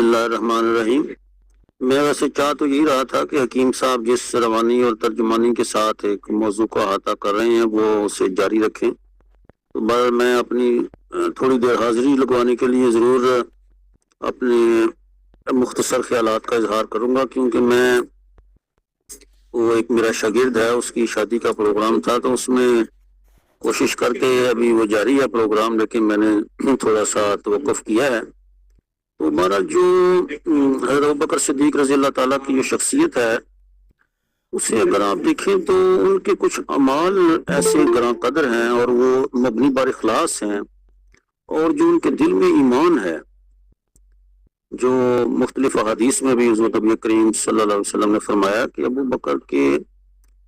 اللہ الرحمن الرحیم۔ میں ویسے چاہ تو یہی رہا تھا کہ حکیم صاحب جس روانی اور ترجمانی کے ساتھ ایک موضوع کو احاطہ کر رہے ہیں وہ اسے جاری رکھیں، تو میں اپنی تھوڑی دیر حاضری لگوانے کے لیے ضرور اپنے مختصر خیالات کا اظہار کروں گا، کیونکہ وہ ایک میرا شاگرد ہے، اس کی شادی کا پروگرام تھا، تو اس میں کوشش کر کے ابھی وہ جاری ہے پروگرام، لیکن میں نے تھوڑا سا توقف کیا ہے۔ تو ہمارا جو حضرت ابوبکر صدیق رضی اللہ تعالیٰ کی جو شخصیت ہے، اسے اگر آپ دیکھیں تو ان کے کچھ اعمال ایسے گراں قدر ہیں اور وہ مبنی بر اخلاص ہیں، اور جو ان کے دل میں ایمان ہے، جو مختلف احادیث میں بھی حضرت نبی کریم صلی اللہ علیہ وسلم نے فرمایا کہ ابو بکر کے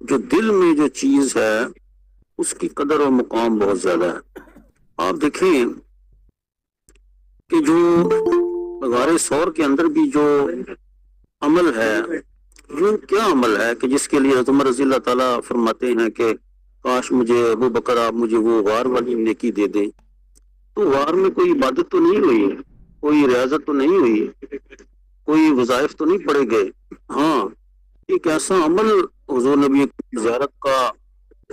جو دل میں جو چیز ہے اس کی قدر اور مقام بہت زیادہ ہے۔ آپ دیکھیں کہ جو غار ثور کے اندر بھی جو عمل ہے، وہ کیا عمل ہے کہ جس کے لیے حضرت عمر رضی اللہ تعالیٰ فرماتے ہیں کہ کاش مجھے ابو بکر آپ مجھے وہ غار والی نیکی دے دیں۔ تو غار میں کوئی عبادت تو نہیں ہوئی، کوئی ریاضت تو نہیں ہوئی، کوئی وظائف تو نہیں پڑے گئے، ہاں ایک ایسا عمل حضور نبی کی زیارت کا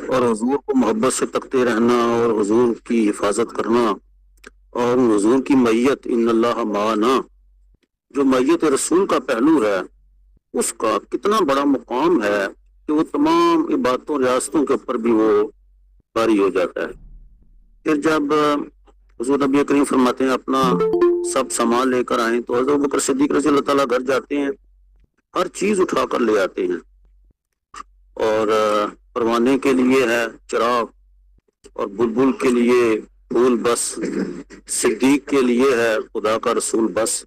اور حضور کو محبت سے تکتے رہنا اور حضور کی حفاظت کرنا اور حضور کی معیت، ان اللہ معنا، جو معیت رسول کا پہلو ہے، اس کا کتنا بڑا مقام ہے کہ وہ تمام عبادتوں ریاستوں کے اوپر بھی وہ باری ہو جاتا ہے۔ پھر جب حضور نبی کریم فرماتے ہیں اپنا سب سامان لے کر آئیں، تو حضرت بکر صدیق رضی اللہ تعالیٰ گھر جاتے ہیں، ہر چیز اٹھا کر لے آتے ہیں، اور پروانے کے لیے ہے چراغ، اور بلبل کے لیے پھول بس، صدیق کے لیے ہے خدا کا رسول بس۔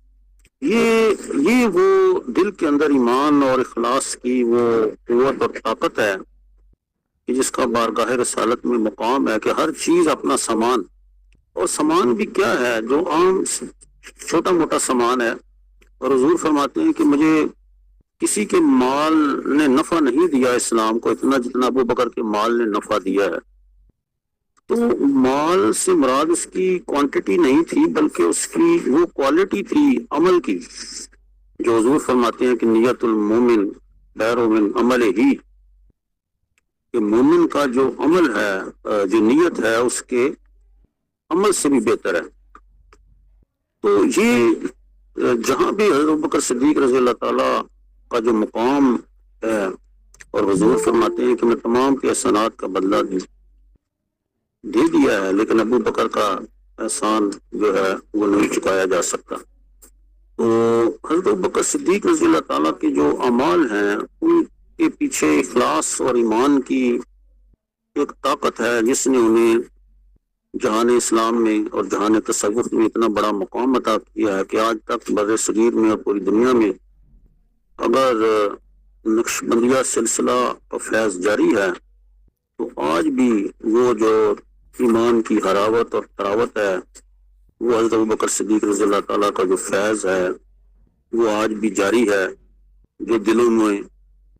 یہ وہ دل کے اندر ایمان اور اخلاص کی وہ قوت اور طاقت ہے کہ جس کا بارگاہ رسالت میں مقام ہے کہ ہر چیز اپنا سامان، اور سامان بھی کیا ہے جو عام چھوٹا موٹا سامان ہے، اور حضور فرماتے ہیں کہ مجھے کسی کے مال نے نفع نہیں دیا اسلام کو اتنا جتنا ابو بکر کے مال نے نفع دیا ہے۔ تو مال سے مراد اس کی کوانٹٹی نہیں تھی، بلکہ اس کی وہ کوالٹی تھی عمل کی، جو حضور فرماتے ہیں کہ نیت المومن خیر من عمل ہی، کہ مومن کا جو عمل ہے، جو نیت ہے، اس کے عمل سے بھی بہتر ہے۔ تو یہ جہاں بھی حضرت بکر صدیق رضی اللہ تعالیٰ کا جو مقام ہے، اور حضور فرماتے ہیں کہ میں تمام کے احسانات کا بدلہ دے دیا ہے، لیکن ابو بکر کا احسان جو ہے وہ نہیں چکایا جا سکتا۔ تو حضرت بکر صدیق رضی اللہ تعالیٰ کے جو اعمال ہیں ان کے پیچھے اخلاص اور ایمان کی ایک طاقت ہے، جس نے انہیں جہان اسلام میں اور جہان تصوف میں اتنا بڑا مقام عطا کیا ہے کہ آج تک بر صغیر میں اور پوری دنیا میں اگر نقش بندیہ سلسلہ کا فیض جاری ہے، تو آج بھی وہ جو ایمان کی حراوت اور تراوت ہے، وہ حضرت ابوبکر صدیق رضی اللہ تعالیٰ کا جو فیض ہے وہ آج بھی جاری ہے، جو دلوں میں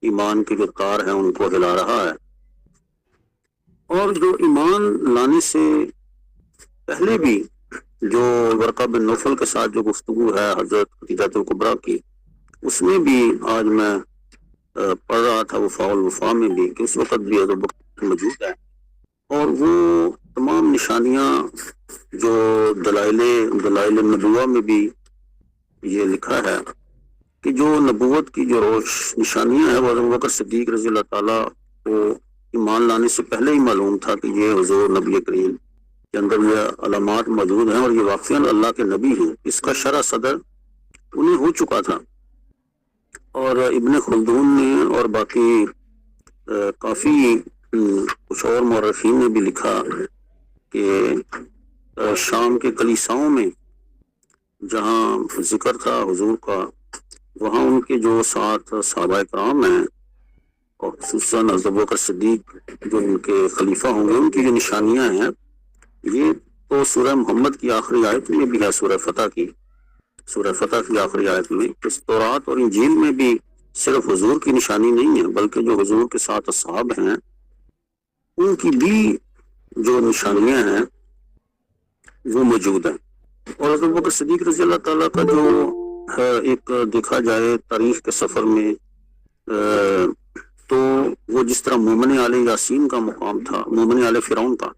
ایمان کے جو تار ہیں ان کو ہلا رہا ہے۔ اور جو ایمان لانے سے پہلے بھی جو ورقہ بن نوفل کے ساتھ جو گفتگو ہے حضرت خدیجہ الکبریٰ کی، اس میں بھی آج میں پڑھ رہا تھا وفاء الوفا میں بھی کہ اس وقت بھی حضرت بکر موجود ہے، اور وہ تمام نشانیاں جو دلائل نبوہ میں بھی یہ لکھا ہے کہ جو نبوت کی جو نشانیاں ہیں وہ حضرت بکر صدیق رضی اللہ تعالیٰ کو ایمان لانے سے پہلے ہی معلوم تھا کہ یہ حضور نبی کریم کے اندر یہ علامات موجود ہیں اور یہ واقعاً اللہ کے نبی ہیں۔ اس کا شرح صدر انہیں ہو چکا تھا، اور ابن خلدون نے اور باقی کافی کچھ اور مورخین نے بھی لکھا کہ شام کے کلیساؤں میں جہاں ذکر تھا حضور کا، وہاں ان کے جو ساتھ صحابہ کرام ہیں، اور خصوصاً حضرت ابوبکر صدیق جو ان کے خلیفہ ہوں گے، ان کی جو نشانیاں ہیں، یہ تو سورہ محمد کی آخری آیت میں بھی ہے، سورہ فتح کی آخری آیت میں، اس تورات اور انجیل میں بھی صرف حضور کی نشانی نہیں ہے، بلکہ جو حضور کے ساتھ اصحاب ہیں ان کی بھی جو نشانیاں ہیں وہ موجود ہیں۔ اور حضرت بکر صدیق رضی اللہ تعالیٰ کا جو ایک دیکھا جائے تاریخ کے سفر میں تو وہ جس طرح مومن آل یاسین کا مقام تھا، مومن آل فرعون کا،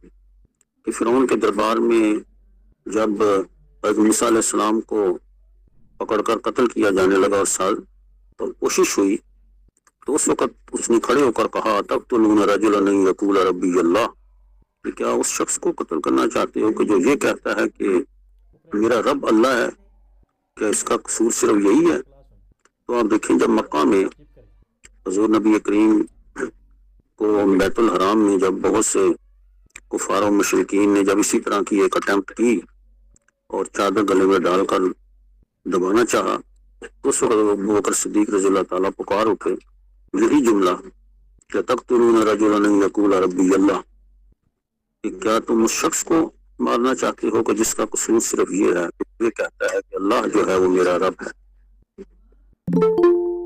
کہ فرعون کے دربار میں جب حضرت موسیٰ علیہ السلام کو پکڑ کر قتل کیا جانے لگا اور سال تو کوشش ہوئی، تو اس وقت اس نے کھڑے ہو کر کہا تقتلون رجلا ان یقول ربی اللہ، کہ کیا اس شخص کو قتل کرنا چاہتے ہو کہ جو یہ کہتا ہے کہ میرا رب اللہ ہے؟ کیا اس کا قصور صرف یہی ہے؟ تو آپ دیکھیں جب مکہ میں حضور نبی کریم کو بیت الحرام میں جب بہت سے کفار و مشرکین نے جب اسی طرح کی ایک اٹیمپٹ کی اور چادر گلے میں ڈال کر دبانا چاہا، تو اس وقت ابو بکر صدیق رضی اللہ تعالیٰ پکار اٹھے یہی جملہ کہ تقتلون رجلا ان یقول ربی اللہ، کہ کیا تم اس شخص کو مارنا چاہتے ہو کہ جس کا قصور صرف یہ ہے کہ یہ کہتا ہے کہ اللہ جو ہے وہ میرا رب ہے۔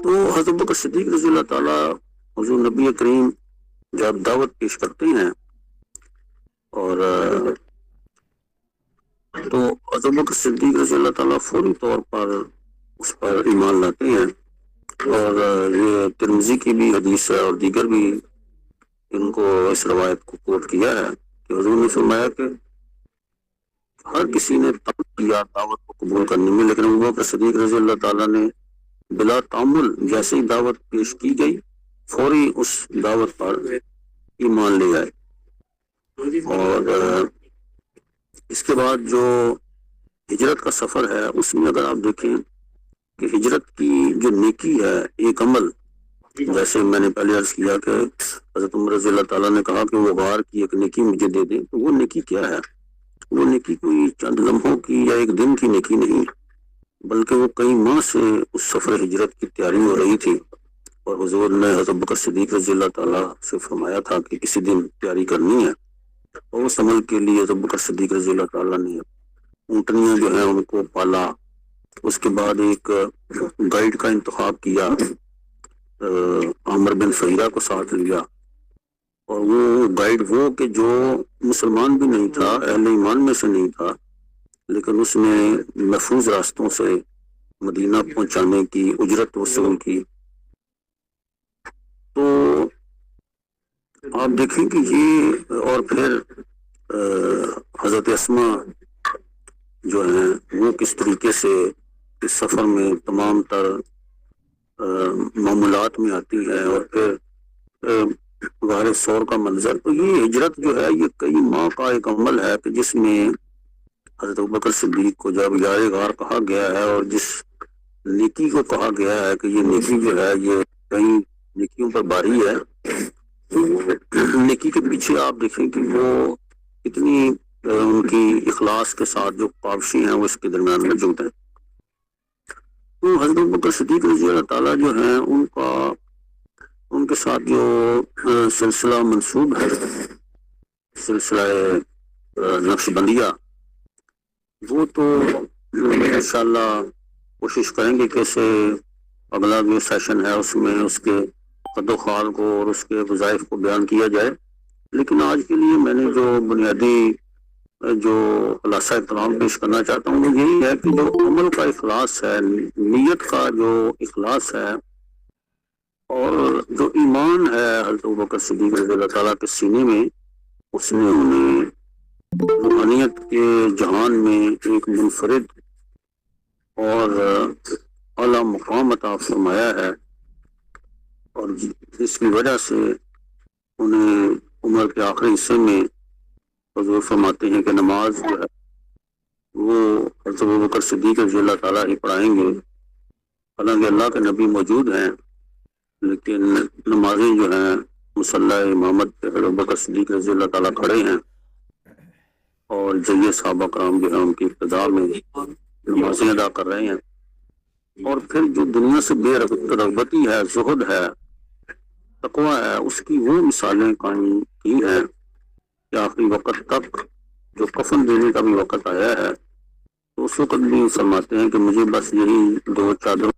تو حضرت بکر صدیق رضی اللہ تعالیٰ حضور نبی کریم جب دعوت پیش کرتے ہیں اور تو حضرت بکر صدیق رضی اللہ تعالیٰ فوری طور پر اس پر ایمان لاتے ہیں، اور یہ ترمذی کی بھی حدیث ہے اور دیگر بھی ان کو اس روایت کو کوٹ کیا ہے کہ حضور نے فرمایا کہ ہر کسی نے کیا دعوت کو قبول کرنے میں، لیکن ابو بکر صدیق رضی اللہ تعالیٰ نے بلا تعامل جیسے ہی دعوت پیش کی گئی فوری اس دعوت پر ایمان لے آئے۔ اور اس کے بعد جو ہجرت کا سفر ہے اس میں اگر آپ دیکھیں کہ ہجرت کی جو نیکی ہے ایک عمل، جیسے میں نے پہلے عرض کیا کہ حضرت عمر رضی اللہ تعالیٰ نے کہا کہ وہ غار کی ایک نیکی مجھے دے دیں، تو وہ نیکی کیا ہے؟ وہ نیکی کوئی چند لمحوں کی یا ایک دن کی نیکی نہیں، بلکہ وہ کئی ماہ سے اس سفر ہجرت کی تیاری ہو رہی تھی، اور حضور نے حضرت بکر صدیق رضی اللہ تعالیٰ سے فرمایا تھا کہ کسی دن تیاری کرنی ہے، اور اس عمل کے لیے حضرت بکر صدیق رضی اللہ تعالیٰ نے اونٹنیاں جو ہیں ان کو پالا، اس کے بعد ایک گائیڈ کا انتخاب کیا، عامر بن فہیرہ کو ساتھ لیا، اور وہ گائیڈ وہ کہ جو مسلمان بھی نہیں تھا، اہل ایمان میں سے نہیں تھا، لیکن اس نے محفوظ راستوں سے مدینہ پہنچانے کی اجرت وصول کی۔ تو آپ دیکھیں کہ یہ، اور پھر حضرت اسما جو ہیں وہ کس طریقے سے اس سفر میں تمام تر معمولات میں آتی ہے، اور پھر غار سور کا منظر۔ تو یہ ہجرت جو ہے یہ کئی ماہ کا ایک عمل ہے کہ جس میں حضرت ابوبکر صدیق کو جب یار غار کہا گیا ہے اور جس نیکی کو کہا گیا ہے کہ یہ نیکی جو ہے یہ کئی نیکیوں پر باری ہے، تو نیکی کے پیچھے آپ دیکھیں کہ وہ اتنی ان کی اخلاص کے ساتھ جو پابشی ہیں وہ اس کے درمیان موجود ہیں۔ تو حضرت ابوبکر صدیق رضی اللہ تعالیٰ جو ہیں ان کے ساتھ جو سلسلہ منسوب ہے، سلسلہ نقش بندیہ، وہ تو انشاءاللہ کوشش کریں گے کہ اسے اگلا جو سیشن ہے اس میں اس کے قد و خال کو اور اس کے وظائف کو بیان کیا جائے، لیکن آج کے لیے میں نے جو بنیادی جو خلاصہ کلام پیش کرنا چاہتا ہوں وہ یہی ہے کہ جو عمل کا اخلاص ہے، نیت کا جو اخلاص ہے، اور جو ایمان ہے حضرت ابوبکر صدیق رضی اللہ تعالیٰ کے سینے میں، اس نے انہیں روحانیت کے جہان میں ایک منفرد اور اعلیٰ مقام عطا فرمایا ہے، اور جس کی وجہ سے انہیں عمر کے آخری حصے میں حضور فرماتے ہیں کہ نماز جو ہے وہ حضرت ابوبکر صدیق رضی اللہ تعالیٰ ہی پڑھائیں گے، حالانکہ اللہ کے نبی موجود ہیں، لیکن نمازیں جو ہیں مصلی امامت پہ حضرت ابوبکر صدیق رضی اللہ تعالیٰ کھڑے ہیں، اور جیسے صحابہ کرام جو ہیں ان کی ابتدا میں نمازیں ادا کر رہے ہیں۔ اور پھر جو دنیا سے بے رغبتی ہے، زہد ہے، تقویٰ ہے، اس کی وہ مثالیں قائم کی ہیں کہ آخری وقت تک جو کفن دینے کا بھی وقت آیا ہے تو اس وقت بھی فرماتے ہیں کہ مجھے بس یہی 2 چادروں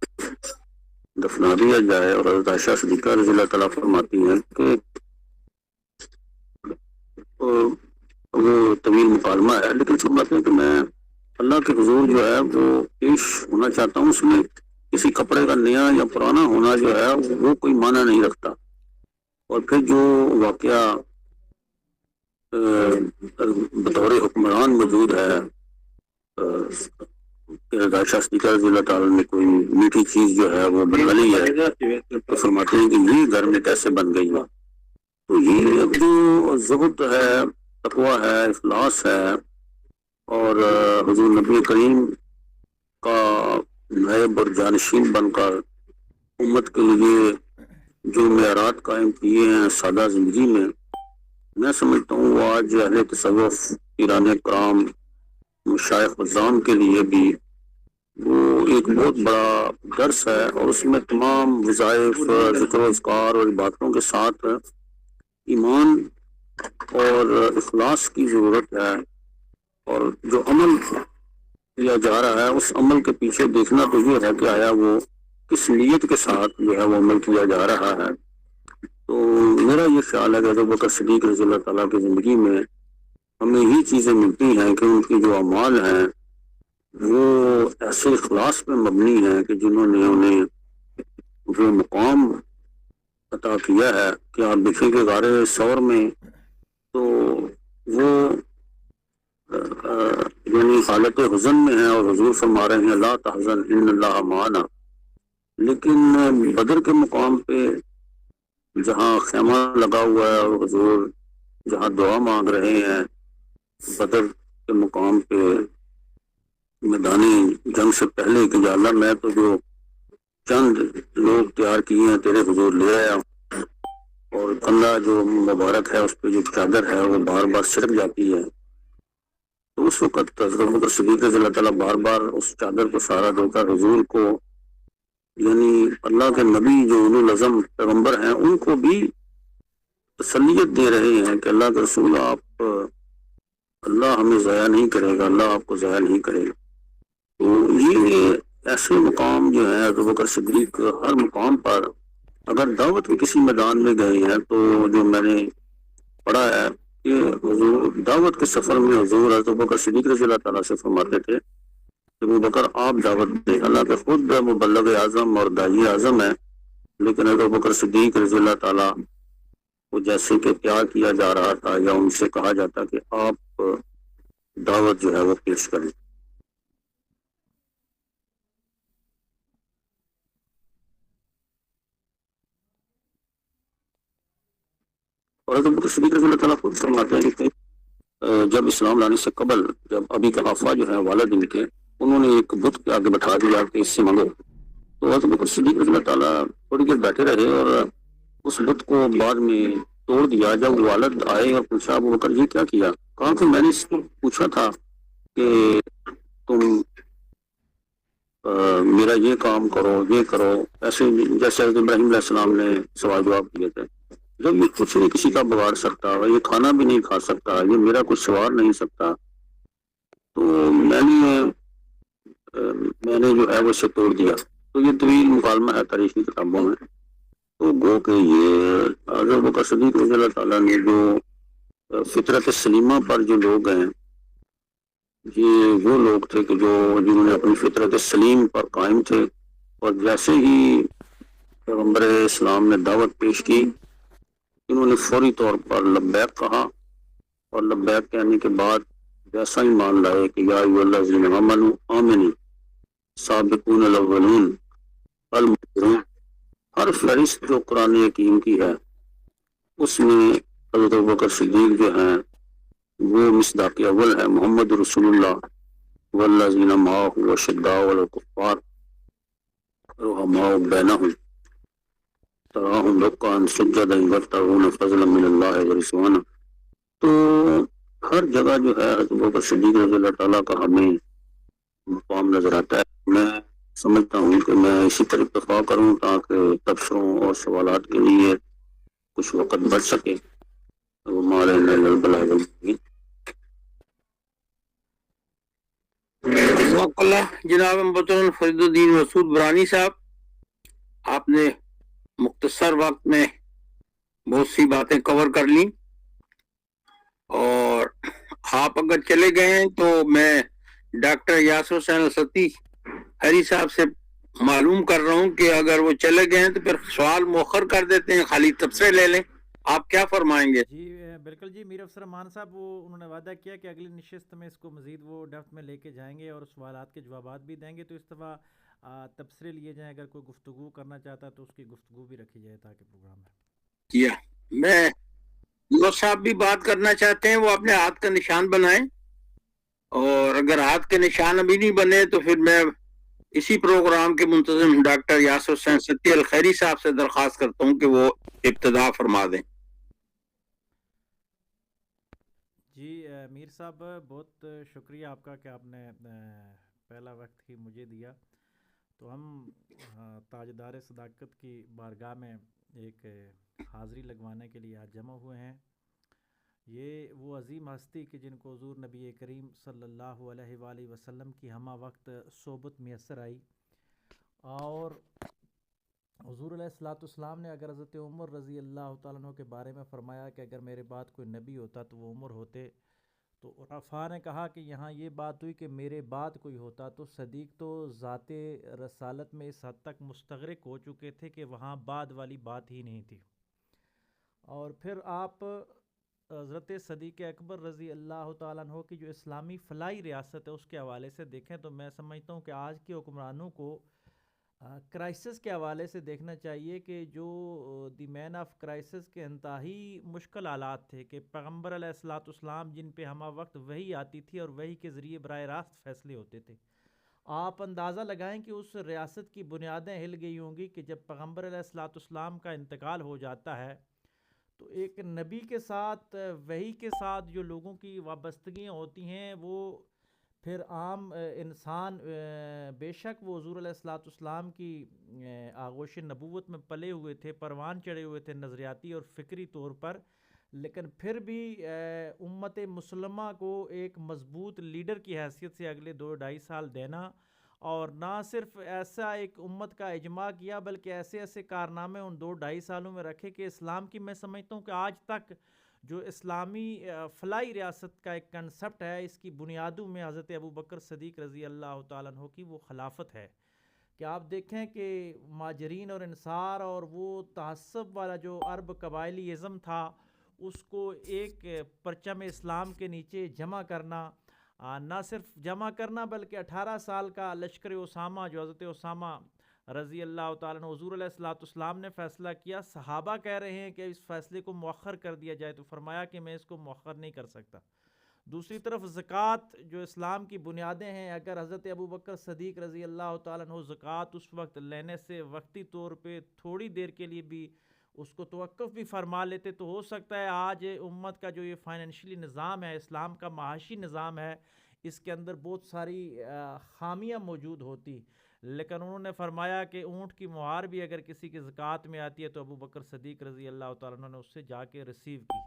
دفنا دیا جائے، اور حضرت عائشہ صدیقہ رضی اللہ تعالیٰ فرماتی ہیں کہ وہ طویل مکالمہ ہے، لیکن فرماتے ہیں کہ میں اللہ کے حضور جو ہے وہ پیش ہونا چاہتا ہوں، اس میں کسی کپڑے کا نیا یا پرانا ہونا جو ہے وہ کوئی معنی نہیں رکھتا۔ اور پھر جو واقعہ بطور حکمران موجود ہے، عائشہ صدیقہ رضی اللہ تعالیٰ نے کوئی میٹھی چیز جو ہے وہ بنوا لی ہے، تو فرماتے ہیں کہ یہ گھر میں کیسے بن گئی ہے۔ تو یہ جو زہد ہے، تقویٰ ہے، اخلاص ہے، اور حضور نبی کریم کا نائب اور جانشین بن کر امت کے لیے جو معیارات قائم کیے ہیں سادہ زندگی میں سمجھتا ہوں وہ آج اہل تصوف، پیران کرام، مشائخ عظام کے لیے بھی وہ ایک بہت بڑا درس ہے، اور اس میں تمام وظائف، ذکر و اذکار اور عبادتوں کے ساتھ ایمان اور اخلاص کی ضرورت ہے۔ اور جو عمل کیا جا رہا ہے اس عمل کے پیچھے دیکھنا تو یہ ہے کہ آیا وہ کس نیت کے ساتھ جو ہے وہ عمل کیا جا رہا ہے۔ تو میرا یہ خیال ہے کہ ابو بکر صدیق رضی اللہ تعالیٰ کی زندگی میں ہمیں یہ چیزیں ملتی ہیں کہ ان کی جو اعمال ہیں وہ ایسے اخلاص پہ مبنی ہیں کہ جنہوں نے انہیں جو مقام عطا کیا ہے کہ آپ دیکھیں کہ غار ثور میں تو وہ یعنی حالت حزن میں ہیں اور حضور فرما رہے ہیں لا تحزن ان اللہ معنا، لیکن بدر کے مقام پہ جہاں خیمہ لگا ہوا ہے اور حضور جہاں دعا مانگ رہے ہیں بدر کے مقام پہ میدان جنگ سے پہلے کہ یا اللہ میں تو جو چند لوگ تیار کیے ہیں تیرے حضور لے آیا، اور کندھا جو مبارک ہے اس پہ جو چادر ہے وہ بار بار سرک جاتی ہے، تو اس وقت حضرت بکر صدیق رضی اللہ تعالیٰ بار بار اس چادر کو سہارا دے کر حضور کو، یعنی اللہ کے نبی جو اولو العزم پیغمبر ہیں ان کو بھی تسلیت دے رہے ہیں کہ اللہ کے رسول آپ، اللہ ہمیں ضائع نہیں کرے گا، اللہ آپ کو ضائع نہیں کرے گا۔ تو یہ ایسے مقام جو ہے حضرت بکر صدیق ہر مقام پر اگر دعوت کے کسی میدان میں گئے ہیں تو جو میں نے پڑھا ہے کہ حضور دعوت کے سفر میں حضور حضرت بکر صدیق رضی اللہ تعالیٰ سے فرماتے تھے کہ ابو بکر آپ دعوت دیں، اللہ کے خود مبلغ اعظم اور داعی اعظم ہے، لیکن حضرت بکر صدیق رضی اللہ تعالیٰ کو جیسے کہ پیار کیا جا رہا تھا یا ان سے کہا جاتا کہ آپ دعوت جو ہے وہ پیش کریں۔ اور حضرت بکر صدیق رضی اللہ تعالیٰ خود فرماتے ہیں کہ جب اسلام لانے سے قبل جب ابھی قحافہ جو ہے والد ان کے، انہوں نے ایک بت کے آگے بٹھا دیا کہ اس سے مانگو، تو حضرت بکر صدیق رضی اللہ تعالیٰ تھوڑی دیر بیٹھے رہے اور اس بت کو بعد میں توڑ دیا۔ جب والد آئے اور پوچھا ابو بکر یہ کیا کیا، کہا کہ میں نے اس کو پوچھا تھا کہ تم میرا یہ کام کرو، یہ کرو، ایسے جیسے حضرت ابراہیم علیہ السلام نے سوال جواب کیے تھے، جب یہ کچھ نہیں کسی کا بگاڑ سکتا، یہ کھانا بھی نہیں کھا سکتا، یہ میرا کچھ سوار نہیں سکتا، تو میں نے جو ہے وہ اسے توڑ دیا۔ تو یہ طویل مکالمہ ہے تاریخی کتابوں میں، تو گو کہ یہ حضرت بکر صدیق رضی اللہ تعالیٰ نے جو فطرت سلیمہ پر جو لوگ ہیں، یہ وہ لوگ تھے کہ جو جنہوں نے اپنی فطرت سلیم پر قائم تھے، اور جیسے ہی پیغمبر اسلام نے دعوت پیش کی انہوں نے فوری طور پر لبیک کہا، اور لبیک کہنے کے بعد جیسا ہی مان لائے کہ یا ایھا الذین آمنوا آمنوا سابقون الاولون المؤمنون، ہر فہرست جو قرآن حکیم کی ہے اس میں حضرت ابوبکر صدیق جو ہیں وہ مصداق اول ہے، محمد رسول اللہ والذین معہ اشداء علی الکفار رحماء بینہم تراہم رکعا سجدا یبتغون فضلا من اللہ ورضوانا۔ تو ہر جگہ جو ہے حضرت ابوبکر صدیق رضی اللہ تعالیٰ کا ہمیں مقام نظر آتا ہے۔ میں سمجھتا ہوں کہ میں اسی طرح اکتفا کروں تاکہ تبصروں اور سوالات کے لیے کچھ وقت بچ سکے۔ جناب محترم فرید الدین مسعود برانی صاحب، آپ نے مختصر وقت میں بہت سی باتیں کور کر لیں، اور آپ اگر چلے گئے ہیں تو میں ڈاکٹر یاسر حسین الستی ہری صاحب سے معلوم کر رہا ہوں کہ اگر وہ چلے گئے ہیں تو پھر سوال مؤخر کر دیتے ہیں، خالی تبصرے لے لیں. آپ کیا فرمائیں گے؟ جی بالکل جی، میر افسر امان صاحب وہ انہوں نے وعدہ کیا کہ اگلی نشست میں اس کو مزید وہ ڈیپتھ میں لے کے جائیں گے اور سوالات کے جوابات بھی دیں گے، تو اس دفعہ تبصرے لیے جائیں. اگر کوئی گفتگو کرنا چاہتا ہے تو اس کی گفتگو بھی رکھی جائے تاکہ پروگرام میں کیا میں نور صاحب بھی بات کرنا چاہتے ہیں، وہ اپنے ہاتھ کا نشان بنائیں، اور اگر ہاتھ کے نشان ابھی نہیں بنے تو پھر میں اسی پروگرام کے منتظم ڈاکٹر یاسر حسین ستی الخیری صاحب سے درخواست کرتا ہوں کہ وہ ابتدا فرما دیں. جی میر صاحب بہت شکریہ آپ کا کہ آپ نے پہلا وقت ہی مجھے دیا. تو ہم تاجدار صداقت کی بارگاہ میں ایک حاضری لگوانے کے لیے آج جمع ہوئے ہیں. یہ وہ عظیم ہستی کہ جن کو حضور نبی کریم صلی اللہ علیہ وآلہ وسلم کی ہمہ وقت صحبت میسر آئی، اور حضور علیہ السلام نے اگر حضرت عمر رضی اللہ تعالیٰ عنہ کے بارے میں فرمایا کہ اگر میرے بعد کوئی نبی ہوتا تو وہ عمر ہوتے، تو عرفاء نے کہا کہ یہاں یہ بات ہوئی کہ میرے بعد کوئی ہوتا تو صدیق تو ذات رسالت میں اس حد تک مستغرق ہو چکے تھے کہ وہاں بعد والی بات ہی نہیں تھی. اور پھر آپ حضرت صدیق اکبر رضی اللہ تعالیٰ عنہ کی جو اسلامی فلاحی ریاست ہے اس کے حوالے سے دیکھیں تو میں سمجھتا ہوں کہ آج کے حکمرانوں کو کرائسس کے حوالے سے دیکھنا چاہیے کہ جو دی مین آف کرائسس کے انتہائی مشکل حالات تھے کہ پیغمبر علیہ السلام جن پہ ہمہ وقت وحی آتی تھی اور وحی کے ذریعے براہ راست فیصلے ہوتے تھے. آپ اندازہ لگائیں کہ اس ریاست کی بنیادیں ہل گئی ہوں گی کہ جب پیغمبر علیہ السلام کا انتقال ہو جاتا ہے تو ایک نبی کے ساتھ وحی کے ساتھ جو لوگوں کی وابستگیاں ہوتی ہیں وہ پھر عام انسان بے شک وہ حضور علیہ السلام کی آغوش نبوت میں پلے ہوئے تھے، پروان چڑھے ہوئے تھے نظریاتی اور فکری طور پر، لیکن پھر بھی امت مسلمہ کو ایک مضبوط لیڈر کی حیثیت سے اگلے 2-2.5 سال دینا، اور نہ صرف ایسا ایک امت کا اجماع کیا بلکہ ایسے ایسے کارنامے ان 2-2.5 سالوں میں رکھے کہ اسلام کی میں سمجھتا ہوں کہ آج تک جو اسلامی فلاحی ریاست کا ایک کنسپٹ ہے اس کی بنیادوں میں حضرت ابوبکر صدیق رضی اللہ تعالیٰ عنہ کی وہ خلافت ہے. کہ آپ دیکھیں کہ مہاجرین اور انصار اور وہ تعصب والا جو عرب قبائلی ازم تھا اس کو ایک پرچم اسلام کے نیچے جمع کرنا، نہ صرف جمع کرنا بلکہ 18 سال کا لشکر اسامہ جو حضرت اسامہ رضی اللہ تعالیٰ عنہ حضور علیہ السلام نے فیصلہ کیا، صحابہ کہہ رہے ہیں کہ اس فیصلے کو مؤخر کر دیا جائے، تو فرمایا کہ میں اس کو مؤخر نہیں کر سکتا. دوسری طرف زکوٰۃ جو اسلام کی بنیادیں ہیں، اگر حضرت ابوبکر صدیق رضی اللہ تعالیٰ عنہ زکوٰۃ اس وقت لینے سے وقتی طور پہ تھوڑی دیر کے لیے بھی اس کو توقف بھی فرما لیتے تو ہو سکتا ہے آج امت کا جو یہ فائنینشلی نظام ہے، اسلام کا معاشی نظام ہے، اس کے اندر بہت ساری خامیاں موجود ہوتی. لیکن انہوں نے فرمایا کہ اونٹ کی مہار بھی اگر کسی کی زکوٰۃ میں آتی ہے تو ابوبکر صدیق رضی اللہ تعالیٰ عنہ نے اس سے جا کے ریسیو کی.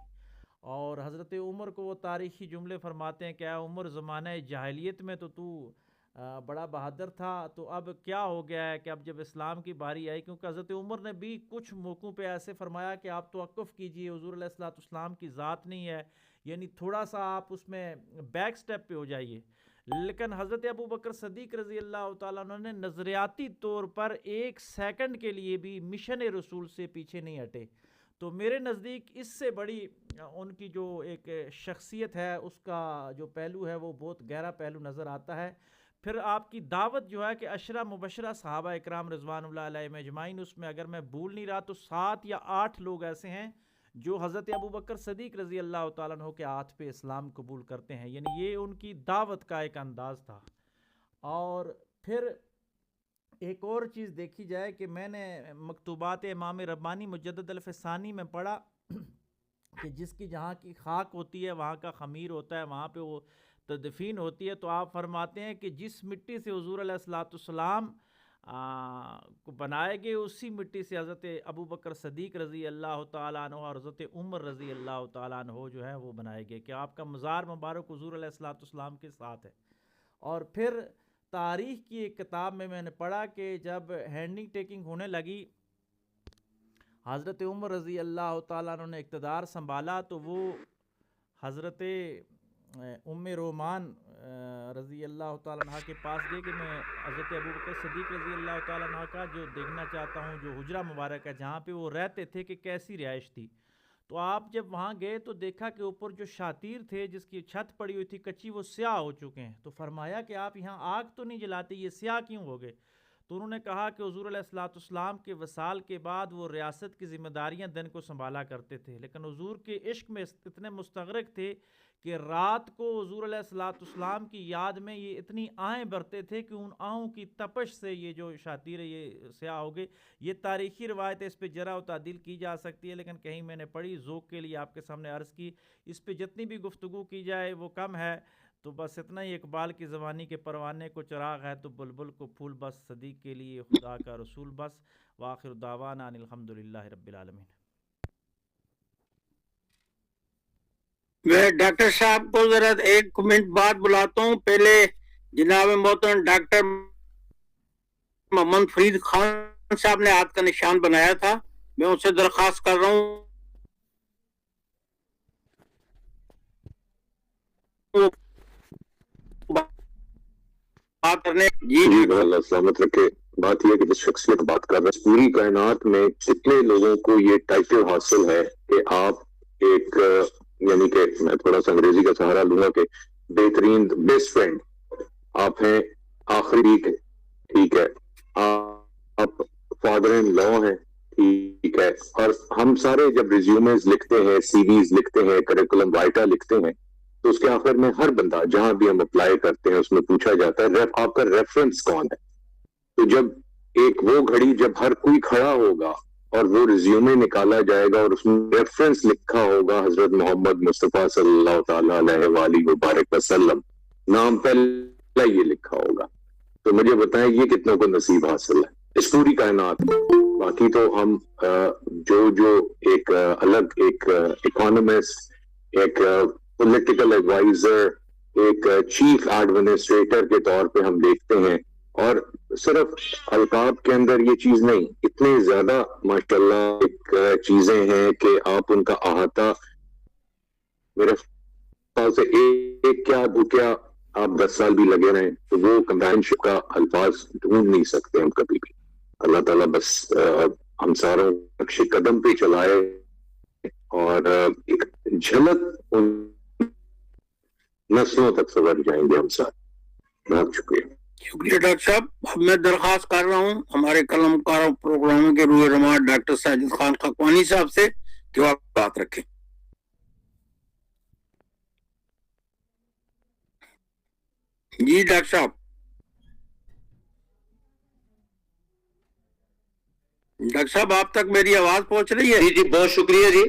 اور حضرت عمر کو وہ تاریخی جملے فرماتے ہیں کہ اے عمر زمانہ جاہلیت میں تو بڑا بہادر تھا، تو اب کیا ہو گیا ہے کہ اب جب اسلام کی باری آئی، کیونکہ حضرت عمر نے بھی کچھ موقعوں پہ ایسے فرمایا کہ آپ توقف کیجئے، حضور علیہ السلام کی ذات نہیں ہے، یعنی تھوڑا سا آپ اس میں بیک سٹیپ پہ ہو جائیے. لیکن حضرت ابوبکر صدیق رضی اللہ تعالیٰ عنہ نے نظریاتی طور پر 1 سیکنڈ کے لیے بھی مشن رسول سے پیچھے نہیں ہٹے. تو میرے نزدیک اس سے بڑی ان کی جو ایک شخصیت ہے اس کا جو پہلو ہے وہ بہت گہرا پہلو نظر آتا ہے. پھر آپ کی دعوت جو ہے کہ عشرہ مبشرہ صحابہ اکرام رضوان اللہ علیہم اجمعین، اس میں اگر میں بھول نہیں رہا تو 7 یا 8 لوگ ایسے ہیں جو حضرت ابوبکر صدیق رضی اللہ تعالیٰ عنہ کے ہاتھ پہ اسلام قبول کرتے ہیں، یعنی یہ ان کی دعوت کا ایک انداز تھا. اور پھر ایک اور چیز دیکھی جائے کہ میں نے مکتوبات امام ربانی مجدد الفسانی میں پڑھا کہ جس کی جہاں کی خاک ہوتی ہے وہاں کا خمیر ہوتا ہے، وہاں پہ وہ تدفین ہوتی ہے. تو آپ فرماتے ہیں کہ جس مٹی سے حضور علیہ السلام کو بنائے گئے اسی مٹی سے حضرت ابوبکر صدیق رضی اللہ تعالیٰ عنہ اور حضرت عمر رضی اللہ تعالیٰ عنہ جو ہے وہ بنائے گئے، کہ آپ کا مزار مبارک حضور علیہ السلام کے ساتھ ہے. اور پھر تاریخ کی ایک کتاب میں نے پڑھا کہ جب ہینڈنگ ٹیکنگ ہونے لگی، حضرت عمر رضی اللہ تعالیٰ عنہ نے اقتدار سنبھالا تو وہ حضرت ام رومان رضی اللہ تعالیٰ عنہ کے پاس گئے کہ میں حضرت ابوبکر صدیق رضی اللہ تعالیٰ عنہ کا جو دیکھنا چاہتا ہوں، جو حجرہ مبارک ہے جہاں پہ وہ رہتے تھے کہ کیسی رہائش تھی. تو آپ جب وہاں گئے تو دیکھا کہ اوپر جو شاطیر تھے جس کی چھت پڑی ہوئی تھی کچی، وہ سیاہ ہو چکے ہیں. تو فرمایا کہ آپ یہاں آگ تو نہیں جلاتے، یہ سیاہ کیوں ہو گئے؟ تو انہوں نے کہا کہ حضور علیہ الصلوۃ والسلام کے وصال کے بعد وہ ریاست کی ذمہ داریاں دن کو سنبھالا کرتے تھے، لیکن حضور کے عشق میں اتنے مستغرق تھے کہ رات کو حضور علیہ الصلوۃ والسلام کی یاد میں یہ اتنی آہیں بھرتے تھے کہ ان آہوں کی تپش سے یہ جو شاطیر ہے یہ سیاہ ہو گئے. یہ تاریخی روایت ہے، اس پہ جرح و تعدیل کی جا سکتی ہے، لیکن کہیں میں نے پڑھی، ذوق کے لیے آپ کے سامنے عرض کی. اس پہ جتنی بھی گفتگو کی جائے وہ کم ہے. تو بس اتنا ہی، اقبال کی زبانی کے پروانے کو چراغ ہے تو بلبل کو پھول بس، صدیق کے لیے خدا کا رسول بس. وآخر دعوانا ان الحمدللہ رب العالمین. میں ڈاکٹر صاحب کو ذرا ایک منٹ بعد بلاتا ہوں. پہلے جناب محترم ڈاکٹر محمد فرید خان صاحب نے ہاتھ کا نشان بنایا تھا، میں ان سے درخواست کر رہا ہوں بات کرنے. جی اللہ سلامت رکھے. بات یہ کہ جس شخص کی بات کر رہے ہیں، پوری کائنات میں کتنے لوگوں کو یہ ٹائٹل حاصل ہے کہ آپ ایک، یعنی کہ میں تھوڑا سا انگریزی کا سہارا لوں گا، کہ بہترین بیسٹ فرینڈ آپ ہیں، آخری ٹھیک ہے، آپ فادر ان لا ہیں، ٹھیک ہے. اور ہم سارے جب ریزیومز لکھتے ہیں، سی ویز لکھتے ہیں، کریکولم وائٹا لکھتے ہیں، تو اس کے آخر میں ہر بندہ جہاں بھی ہم اپلائی کرتے ہیں اس میں پوچھا جاتا ہے آپ کا ریفرنس کون ہے. تو جب ایک وہ گھڑی جب ہر کوئی کھڑا ہوگا اور وہ ریزیومے نکالا جائے گا اور اس میں ریفرنس لکھا ہوگا حضرت محمد مصطفیٰ صلی اللہ تعالیٰ علیہ وآلہ وبارک وسلم، نام پہلا یہ لکھا ہوگا، تو مجھے بتائیں یہ کتنوں کو نصیب حاصل ہے اس پوری کائنات میں. باقی تو ہم جو ایک الگ ایک اکانومسٹ، ایک پولیٹیکل ایڈوائزر، ایک چیف ایڈمنسٹریٹر کے طور پہ ہم دیکھتے ہیں، اور صرف القاب کے اندر یہ چیز نہیں، اتنے زیادہ ماشاءاللہ ایک چیزیں ہیں کہ آپ ان کا احاطہ میرے خیال سے ایک کیا دو کیا آپ 10 سال بھی لگے رہیں تو وہ کمپینشپ کا الفاظ ڈھونڈ نہیں سکتے ہم کبھی بھی. اللہ تعالیٰ بس ہم ساروں نقش قدم پہ چلائے اور ایک جھلک ان نسلوں تک سنور جائیں گے ہم ساتھ. بہت شکریہ. شکریہ ڈاکٹر صاحب. اب میں درخواست کر رہا ہوں ہمارے قلم کار پروگراموں کے روح رماد ڈاکٹر ساجد خان خاکوانی صاحب سے کہ وہ آپ بات رکھیں. جی ڈاکٹر صاحب. ڈاکٹر صاحب آپ تک میری آواز پہنچ رہی ہے؟ جی بہت شکریہ جی.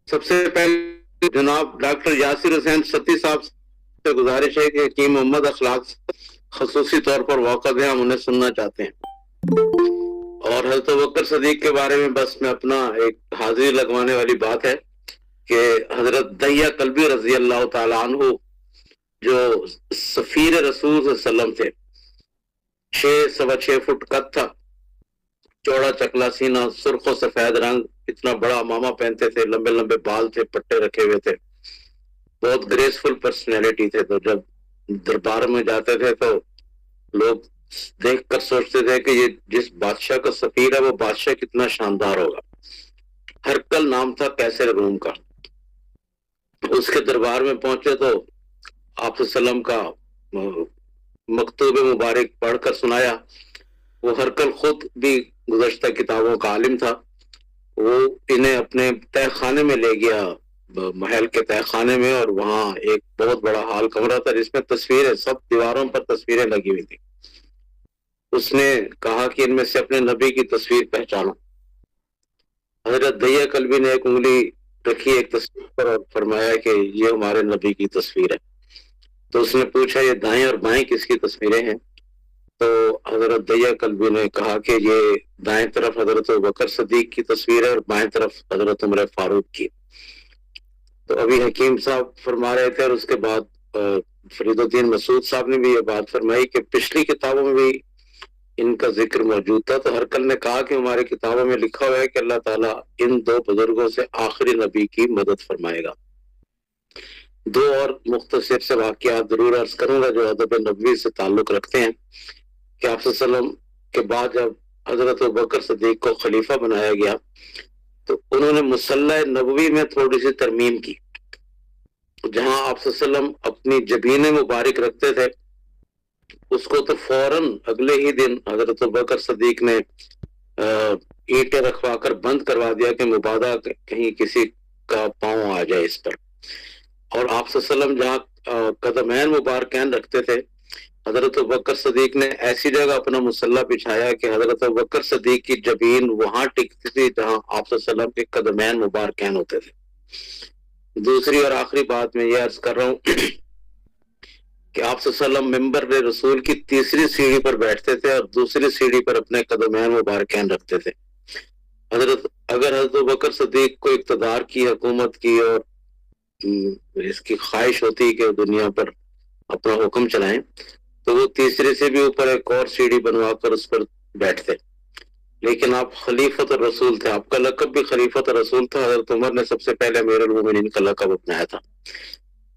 سب سے پہلے جناب ڈاکٹر یاسر حسین ستی صاحب سے گزارش ہے کہ حکیم محمد اخلاق خصوصی طور پر واقف ہیں، ہم انہیں سننا چاہتے ہیں. اور حضرت ابوبکر صدیق کے بارے میں بس میں اپنا ایک حاضری لگوانے والی بات ہے کہ حضرت دہیہ کلبی رضی اللہ تعالیٰ عنہ جو سفیر رسول صلی اللہ علیہ وسلم تھے، 6.25 فٹ قد تھا، چوڑا چکلا سینہ، سرخ و سفید رنگ، اتنا بڑا امامہ پہنتے تھے، لمبے لمبے بال تھے، پٹے رکھے ہوئے تھے، بہت گریسفل پرسنالٹی تھے. تو جب دربار میں جاتے تھے تو لوگ دیکھ کر سوچتے تھے کہ یہ جس بادشاہ کا سفیر ہے وہ بادشاہ کتنا شاندار ہوگا. ہرکل نام تھا قیصر روم کا. اس کے دربار میں پہنچے تو آپ وسلم کا مکتوب مبارک پڑھ کر سنایا. وہ ہرکل خود بھی گزشتہ کتابوں کا عالم تھا. وہ انہیں اپنے تہ خانے میں لے گیا، محل کے تہ خانے میں، اور وہاں ایک بہت بڑا ہال کمرہ تھا جس میں تصویریں، سب دیواروں پر تصویریں لگی ہوئی تھی. اس نے کہا کہ ان میں سے اپنے نبی کی تصویر پہچانو. حضرت دہیہ کلبی نے ایک انگلی رکھی ایک تصویر پر اور فرمایا کہ یہ ہمارے نبی کی تصویر ہے. تو اس نے پوچھا یہ دائیں اور بائیں کس کی تصویریں ہیں؟ تو حضرت دہیہ کلبی نے کہا کہ یہ دائیں طرف حضرت ابوبکر صدیق کی تصویر ہے اور بائیں طرف حضرت عمر فاروق کی. تو ابھی حکیم صاحب فرما رہے تھے اور اس کے بعد فرید الدین مسعود صاحب نے بھی یہ بات فرمائی کہ پچھلی کتابوں میں بھی ان کا ذکر موجود تھا. تو ہرکل نے کہا کہ ہماری کتابوں میں لکھا ہوا ہے کہ اللہ تعالیٰ ان دو بزرگوں سے آخری نبی کی مدد فرمائے گا. دو اور مختصر سے واقعات ضرور عرض کروں گا جو ادب نبوی سے تعلق رکھتے ہیں کہ آپ صلی اللہ علیہ وسلم کے بعد جب حضرت ابوبکر صدیق کو خلیفہ بنایا گیا تو انہوں نے مصلی نبوی میں تھوڑی سی ترمیم کی. جہاں آپ صلی اللہ علیہ وسلم اپنی جبین مبارک رکھتے تھے اس کو تو فوراً اگلے ہی دن حضرت ابوبکر صدیق نے اینٹیں رکھوا کر بند کروا دیا کہ مبادا کہیں کسی کا پاؤں آ جائے اس پر. اور آپ صلی اللہ علیہ وسلم جہاں قدمین مبارکین رکھتے تھے حضرت ابوبکر صدیق نے ایسی جگہ اپنا مصلی بچھایا کہ حضرت ابوبکر صدیق کی جبین وہاں ٹکتی تھی جہاں آپ صلی اللہ علیہ وسلم کے قدمین مبارکین ہوتے تھے. دوسری اور آخری بات میں یہ عرض کر رہا ہوں کہ آپ صلی اللہ علیہ وسلم منبر رسول کی تیسری سیڑھی پر بیٹھتے تھے اور دوسری سیڑھی پر اپنے قدمین مبارکین رکھتے تھے. اگر حضرت ابوبکر صدیق کو اقتدار کی حکومت کی اور اس کی خواہش ہوتی کہ دنیا پر اپنا حکم چلائیں تو وہ تیسرے سے بھی اوپر ایک اور سیڑھی بنوا کر اس پر بیٹھتے. لیکن آپ خلیفۃ الرسول تھے, آپ کا لقب بھی خلیفۃ الرسول تھا. حضرت عمر نے سب سے پہلے امیر المومنین کا لقب اپنایا تھا.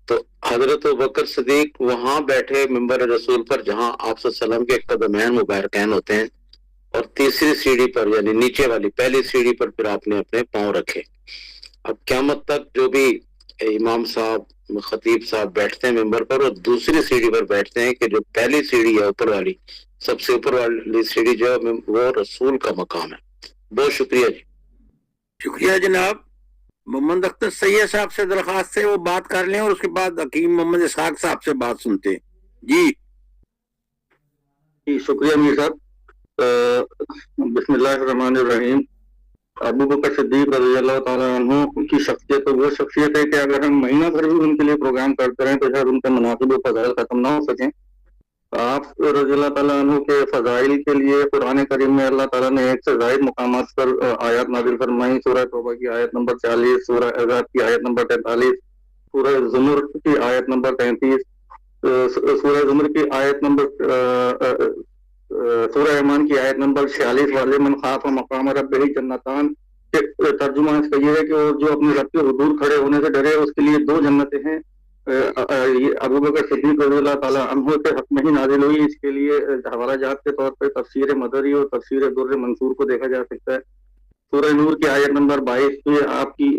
تو حضرت ابوبکر صدیق وہاں بیٹھے منبر رسول پر جہاں آپ صلی اللہ علیہ وسلم کے قدمین مبارکین ہوتے ہیں اور تیسری سیڑھی پر یعنی نیچے والی پہلی سیڑھی پر پھر آپ نے اپنے پاؤں رکھے. اب قیامت تک جو بھی امام صاحب خطیب صاحب بیٹھتے ہیں ممبر پر اور دوسری سیڑھی پر بیٹھتے ہیں کہ جو پہلی سیڑھی ہے اوپر والی سب سے اوپر والی سیڑھی جو ہے وہ رسول کا مقام ہے. بہت شکریہ جی. شکریہ جناب. محمد اختر سید صاحب سے درخواست ہے وہ بات کر لیں اور اس کے بعد حکیم محمد اسحاق صاحب سے بات سنتے ہیں. جی شکریہ میر صاحب. بسم اللہ الرحمن الرحیم. ابو بکر صدیق رضی اللہ تعالیٰ عنہ کی شخصیت تو وہ شخصیت ہے کہ اگر ہم مہینہ بھر بھی ان کے لیے پروگرام کرتے رہیں تو شاید ان کے مناقب و فضائل ختم نہ ہو سکیں. آپ رضی اللہ تعالیٰ عنہ کے فضائل کے لیے قرآن کریم میں اللہ تعالیٰ نے ایک سے زائد مقامات پر آیات نازل فرمائی. سورہ توبہ کی آیت نمبر 40, سورہ احزاب کی آیت نمبر 43, سورہ زمر کی آیت نمبر 33, سورہ زمر کی آیت نمبر سورہ ایمان کی آیت نمبر 46 والے من خاف مقام ربہ جنتان کے ترجمہ اس کا یہ ہے کہ جو اپنے رب کے حضور کھڑے ہونے سے ڈرے اس کے لیے 2 جنتیں ہیں. ابو بکر صدیق رضی اللہ تعالیٰ عنہ کے حق میں ہی نازل ہوئی. اس کے لیے حوالہ جات کے طور پہ تفسیر مدری اور تفسیر در منصور کو دیکھا جا سکتا ہے. سورہ نور کی آیت نمبر 22 کی آپ کی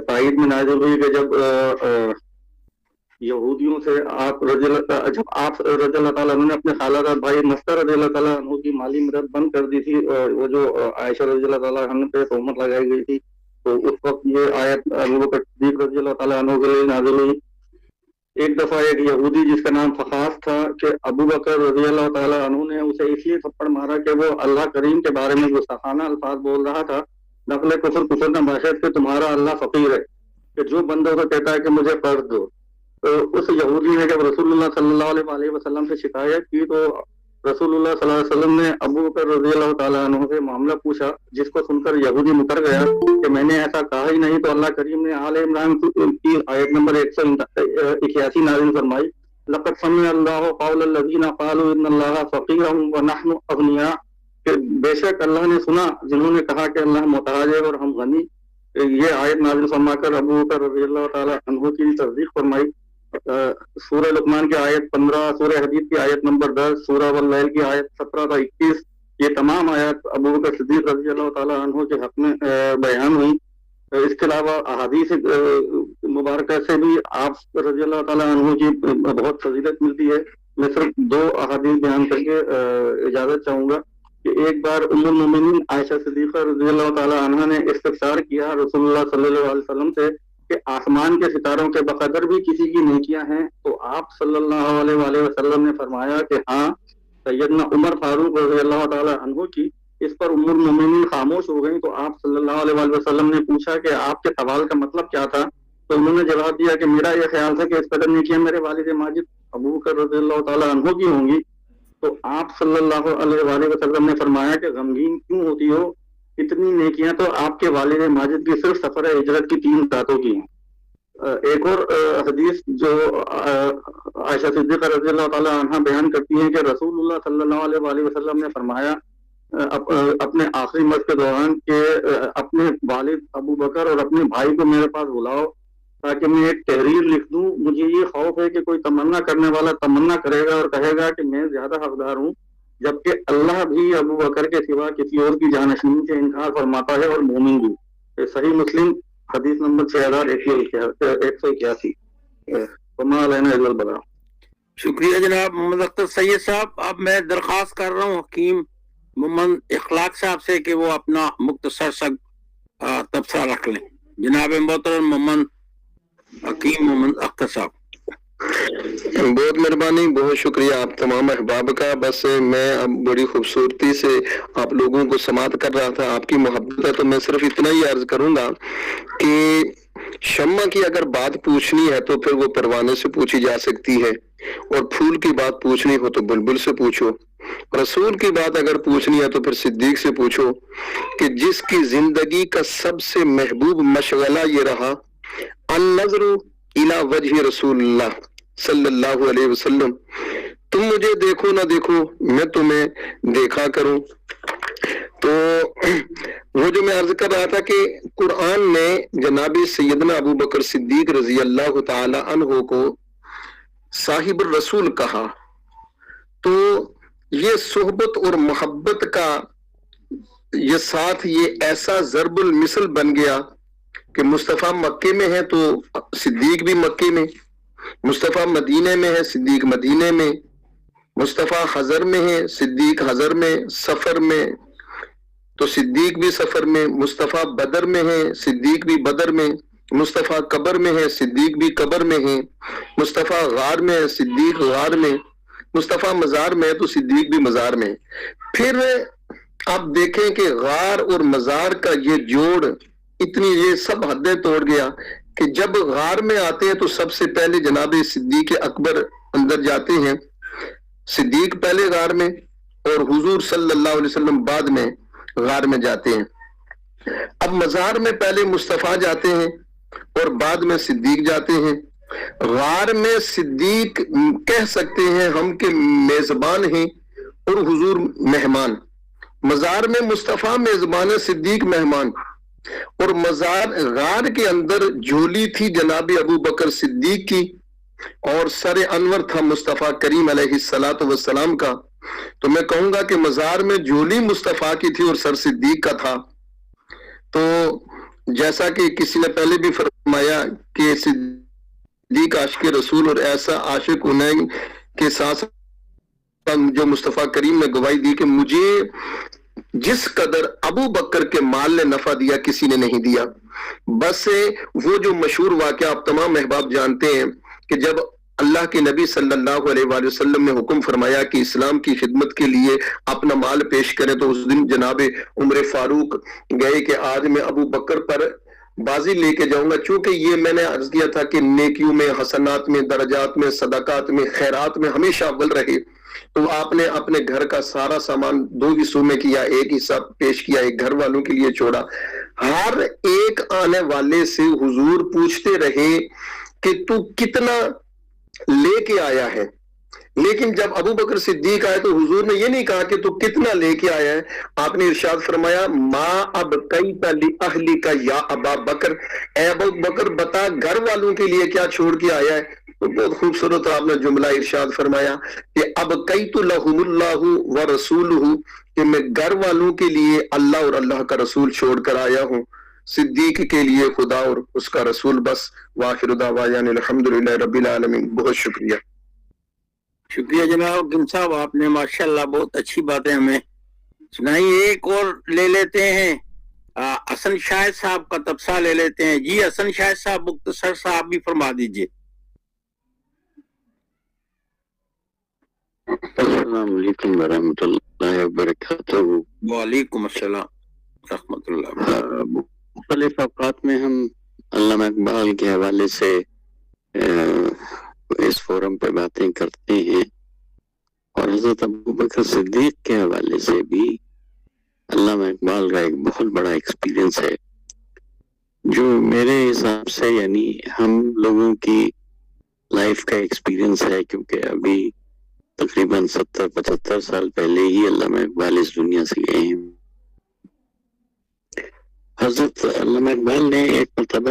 تائید میں نازل ہوئی کہ جب یہودیوں سے آپ رضی اللہ تعالیٰ عنہ نے اپنے خالہ بھائی مستر رضی اللہ تعالیٰ عنہ کی مالی مدد بند کر دی تھی, وہ جو عائشہ رضی اللہ تعالیٰ عنہ پہ تہمت لگائی گئی تھی, تو اس وقت یہ آیت ابو بکر صدیق رضی اللہ تعالیٰ عنہ کے لیے نازل ہوئی. ایک دفعہ ایک یہودی جس کا نام فخاس تھا کہ ابو بکر رضی اللہ تعالیٰ عنہ نے اسے اس لیے تھپڑ مارا کہ وہ اللہ کریم کے بارے میں گستاخانہ الفاظ بول رہا تھا. نقل کفر نہ باشد کہ تمہارا اللہ فقیر ہے, کہ جو بندوں کو کہتا ہے کہ مجھے قرض دو. تو اس یہودی نے جب رسول اللہ صلی اللہ علیہ وسلم سے شکایت کی تو رسول اللہ صلی اللہ علیہ وسلم نے ابو بکر رضی اللہ تعالیٰ عنہ سے معاملہ پوچھا, جس کو سن کر یہودی مکر گیا کہ میں نے ایسا کہا ہی نہیں. تو اللہ کریم نے آل عمران کی آیت نمبر 181 نازل فرمائی, لقد سمع اللہ قول الذین قالوا ان اللہ فقیر ونحن اغنیاء, کہ بے شک اللہ نے سنا جنہوں نے کہا کہ اللہ محتاج ہے اور ہم غنی. یہ آیت نازل فرما کر ابو بکر رضی اللہ تعالیٰ عنہ کی تصدیق فرمائی. سورہ لقمان کی آیت 15, سورہ حدید کی آیت نمبر 10, سورہ واللیل کی آیت 17 تا 21, یہ تمام آیات ابو بکر صدیق رضی اللہ تعالیٰ عنہ کے حق میں بیان ہوئی. اس کے علاوہ احادیث مبارکہ سے بھی آپ رضی اللہ تعالیٰ عنہ کی بہت فضیلت ملتی ہے. میں صرف 2 احادیث بیان کر کے اجازت چاہوں گا کہ ایک بار ام المومنین عائشہ صدیقہ رضی اللہ تعالیٰ عنہ نے استفسار کیا رسول اللہ صلی اللہ علیہ وسلم سے کہ آسمان کے ستاروں کے بقدر بھی کسی کی نیکیاں ہیں. تو آپ صلی اللہ علیہ وسلم نے فرمایا کہ ہاں, سیدنا عمر فاروق رضی اللہ تعالیٰ عنہ کی. اس پر ام المومنین خاموش ہو گئیں. تو آپ صلی اللہ علیہ وسلم نے پوچھا کہ آپ کے سوال کا مطلب کیا تھا؟ تو انہوں نے جواب دیا کہ میرا یہ خیال تھا کہ اس قدر نیکیاں میرے والد ماجد ابو بکر رضی اللہ تعالیٰ عنہ کی ہوں گی. تو آپ صلی اللہ علیہ وسلم نے فرمایا کہ غمگین کیوں ہوتی ہو, اتنی نیکیاں تو آپ کے والد ماجد کی صرف سفر ہجرت کی 3 راتوں کی ہیں. ایک اور حدیث جو عائشہ صدیقہ رضی اللہ تعالیٰ عنہ بیان کرتی ہیں کہ رسول اللہ صلی اللہ علیہ وسلم نے فرمایا اپنے آخری مرض کے دوران کہ اپنے والد ابو بکر اور اپنے بھائی کو میرے پاس بلاؤ تاکہ میں ایک تحریر لکھ دوں. مجھے یہ خوف ہے کہ کوئی تمنا کرنے والا تمنا کرے گا اور کہے گا کہ میں زیادہ حقدار ہوں، جبکہ اللہ بھی ابو بکر کے سوا کسی اور کی جانشینی سے انکار فرماتا ہے اور مومن بھی. صحیح مسلم حدیث نمبر 6181. وما علینا الا البلاغ. شکریہ جناب محمد اختر سید صاحب. اب میں درخواست کر رہا ہوں حکیم محمد اخلاق صاحب سے کہ وہ اپنا مختصر سا تبصرہ رکھ لیں. جناب محترم محمد حکیم محمد اختر صاحب. بہت مہربانی، بہت شکریہ آپ تمام احباب کا. بس میں اب بڑی خوبصورتی سے آپ لوگوں کو سماعت کر رہا تھا، آپ کی محبت ہے، تو میں صرف اتنا ہی عرض کروں گا کہ شمع کی اگر بات پوچھنی ہے تو پھر وہ پروانے سے پوچھی جا سکتی ہے، اور پھول کی بات پوچھنی ہو تو بلبل سے پوچھو. رسول کی بات اگر پوچھنی ہے تو پھر صدیق سے پوچھو، کہ جس کی زندگی کا سب سے محبوب مشغلہ یہ رہا النظر الی وجہ رسول اللہ صلی اللہ علیہ وسلم. تم مجھے دیکھو نہ دیکھو، میں تمہیں دیکھا کروں. تو وہ جو میں عرض کر رہا تھا کہ قرآن نے جناب سیدنا ابو بکر صدیق رضی اللہ تعالی عنہ کو صاحب الرسول کہا، تو یہ صحبت اور محبت کا یہ ساتھ یہ ایسا ضرب المثل بن گیا کہ مصطفیٰ مکے میں ہے تو صدیق بھی مکے میں، مصطفیٰ مدینے میں ہے صدیق مدینے میں، مصطفیٰ حضر میں ہے صدیق حضر میں، سفر میں تو صدیق بھی سفر میں، مصطفیٰ بدر میں ہے صدیق بھی بدر میں، مصطفیٰ قبر میں ہے صدیق بھی قبر میں ہے، مصطفیٰ غار میں ہے صدیق غار میں، مصطفیٰ مزار میں ہے تو صدیق بھی مزار میں. پھر آپ دیکھیں کہ غار اور مزار کا یہ جوڑ اتنی یہ سب حدیں توڑ گیا کہ جب غار میں آتے ہیں تو سب سے پہلے جناب صدیق اکبر اندر جاتے ہیں، صدیق پہلے غار میں اور حضور صلی اللہ علیہ وسلم بعد میں غار میں جاتے ہیں. اب مزار میں پہلے مصطفیٰ جاتے ہیں اور بعد میں صدیق جاتے ہیں. غار میں صدیق کہہ سکتے ہیں ہم کے میزبان ہیں اور حضور مہمان، مزار میں مصطفیٰ میزبان ہے صدیق مہمان، اور مزار غار کے اندر جھولی تھی جناب ابو بکر صدیق کی اور سر انور تھا مصطفیٰ کریم علیہ الصلوۃ والسلام کا. تو میں کہوں گا کہ مزار میں جھولی مصطفیٰ کی تھی اور سر صدیق کا تھا. تو جیسا کہ کسی نے پہلے بھی فرمایا کہ صدیق عاشق رسول اور ایسا عاشق انہیں کے ساتھ جو مصطفیٰ کریم نے گواہی دی کہ مجھے جس قدر ابو بکر کے مال نے نفع دیا کسی نے نہیں دیا. بس وہ جو مشہور واقعہ آپ تمام احباب جانتے ہیں کہ جب اللہ کے نبی صلی اللہ علیہ وآلہ وسلم نے حکم فرمایا کہ اسلام کی خدمت کے لیے اپنا مال پیش کریں، تو اس دن جناب عمر فاروق گئے کہ آج میں ابو بکر پر بازی لے کے جاؤں گا، چونکہ یہ میں نے عرض کیا تھا کہ نیکیوں میں، حسنات میں، درجات میں، صدقات میں، خیرات میں ہمیشہ اول رہے. تو آپ نے اپنے گھر کا سارا سامان 2 حصوں میں کیا، ایک حصہ پیش کیا، ایک گھر والوں کے لیے چھوڑا. ہر ایک آنے والے سے حضور پوچھتے رہے کہ تو کتنا لے کے آیا ہے، لیکن جب ابو بکر صدیق آئے تو حضور نے یہ نہیں کہا کہ تو کتنا لے کے آیا ہے. آپ نے ارشاد فرمایا ما ابقیت لأہلک یا ابا بکر، اے ابو بکر بتا گھر والوں کے لیے کیا چھوڑ کے آیا ہے. تو بہت خوبصورت آپ نے جملہ ارشاد فرمایا کہ ابقیت لہم اللہ ورسولہ، کہ میں گھر والوں کے لیے اللہ اور اللہ کا رسول چھوڑ کر آیا ہوں، صدیق کے لیے خدا اور اس کا رسول بس. وآخر دعوانا الحمدللہ رب العالمین. بہت شکریہ. شکریہ جناب حکیم صاحب، آپ نے ماشاءاللہ بہت اچھی باتیں ہمیں سنائی. ایک اور لے لیتے ہیں، حسن شاہد صاحب کا تبصرہ لے لیتے ہیں. جی حسن شاہد صاحب مختصر صاحب بھی فرما دیجئے. السلام علیکم ورحمۃ اللہ وبرکاتہ. وعلیکم السلام رحمۃ اللہ. مختلف اوقات میں ہم علامہ اقبال کے حوالے سے اس فورم پہ باتیں کرتے ہیں، اور حضرت ابو بکر صدیق کے حوالے سے بھی علامہ اقبال کا ایک بہت بڑا ایکسپیرینس ہے جو میرے حساب سے یعنی ہم لوگوں کی لائف کا ایکسپیرینس ہے، کیونکہ ابھی تقریباً 70-75 سال پہلے ہی علامہ اقبال اس دنیا سے گئے ہیں. حضرت علامہ اقبال نے ایک مرتبہ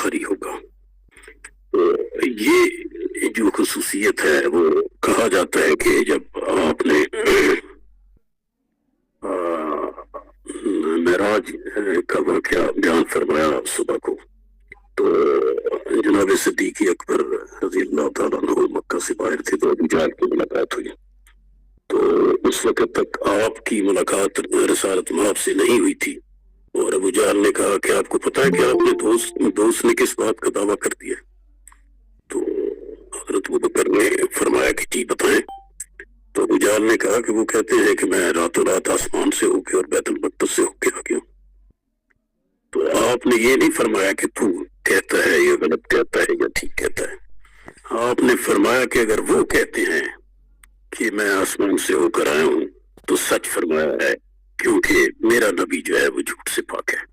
بھاری ہوگا. تو یہ جو خصوصیت ہے وہ کہا جاتا ہے کہ جب آپ نے معراج کا واقعہ بیان فرمایا صبح کو، تو جناب صدیق اکبر رضی اللہ تعالیٰ عنہ مکہ سے باہر تھے، تو ابو جہل کی ملاقات ہوئی. تو اس وقت تک آپ کی ملاقات رسالت مآب سے نہیں ہوئی تھی، اور ابو جہل نے کہا کہ آپ کو پتا ہے کہ آپ نے دوست نے کس بات کا دعویٰ کر دیا. تو حضرت ابوبکر نے فرمایا کہ جی بتائیں. تو ابو جہل نے کہا کہ وہ کہتے ہیں کہ میں راتوں رات آسمان سے ہو کے اور بیت المقدس سے ہو کے آ گیا. تو آپ نے یہ نہیں فرمایا کہ تو کہتا ہے یا غلط کہتا ہے یا ٹھیک کہتا ہے. آپ نے فرمایا کہ اگر وہ کہتے ہیں کہ میں آسمان سے ہو کر آیا ہوں تو سچ فرمایا ہے، کیونکہ میرا نبی جو ہے وہ جھوٹ سے پاک ہے.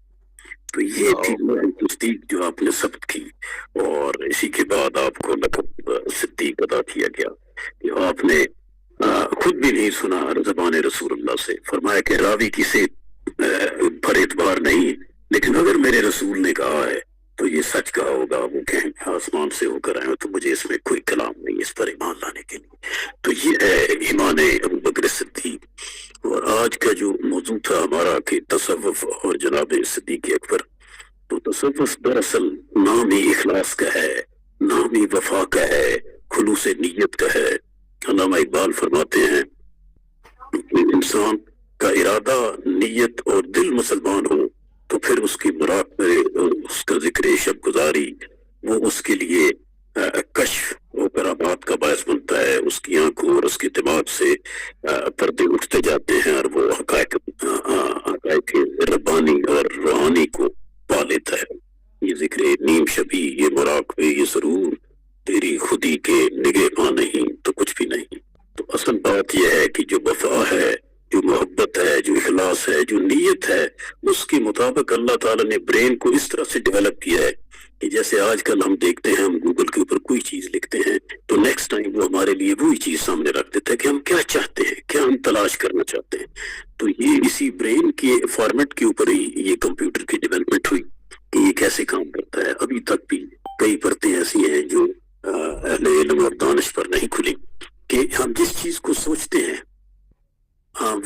تو یہ تھی تصدیق جو آپ نے ثبت کی، اور اسی کے بعد آپ کو لقب صدیق ادا کیا گیا کہ آپ نے خود بھی نہیں سنا زبان رسول اللہ سے. فرمایا کہ راوی کی سے پر اعتبار نہیں، لیکن اگر میرے رسول نے کہا ہے تو یہ سچ کہا ہوگا. وہ کہیں آسمان سے ہو کر آئے تو مجھے اس میں کوئی کلام نہیں اس پر ایمان لانے کے لیے. تو یہ ہے ایمان ابو بکر صدیق. اور آج کا جو موضوع تھا ہمارا کہ تصوف اور جناب صدیق اکبر، تو تصوف دراصل نام ہی اخلاص کا ہے، نام ہی وفا کا ہے، خلوص نیت کا ہے. علامہ اقبال فرماتے ہیں کہ انسان کا ارادہ، نیت اور دل مسلمان ہو تو پھر اس کی مراقبے، اس کا ذکر شب گزاری، وہ اس کے لیے کشف و کرامات کا باعث بنتا ہے. اس کی آنکھوں اور اس کے دماغ سے پردے اٹھتے جاتے ہیں، اور وہ حقائق ربانی اور روحانی کو پا لیتا ہے. یہ ذکر نیم شبی، یہ مراقبے، یہ ضرور تیری خودی کے نگہباں نہیں تو کچھ بھی نہیں. تو اصل بات یہ ہے کہ جو وفا ہے، جو محبت ہے، جو اخلاص ہے، جو نیت ہے، اس کے مطابق اللہ تعالیٰ نے برین کو اس طرح سے ڈیولپ کیا ہے کہ جیسے آج کل ہم دیکھتے ہیں، ہم گوگل کے اوپر کوئی چیز لکھتے ہیں تو نیکسٹ ٹائم وہ ہمارے لیے وہی چیز سامنے رکھ دیتا ہے کہ ہم کیا چاہتے ہیں، کیا ہم تلاش کرنا چاہتے ہیں. تو یہ اسی برین کے فارمیٹ کے اوپر ہی یہ کمپیوٹر کی ڈیولپمنٹ ہوئی کہ یہ کیسے کام کرتا ہے. ابھی تک بھی کئی پرتیں ایسی ہیں جو اہل علم اور دانش پر نہیں کھلی کہ ہم جس چیز کو سوچتے ہیں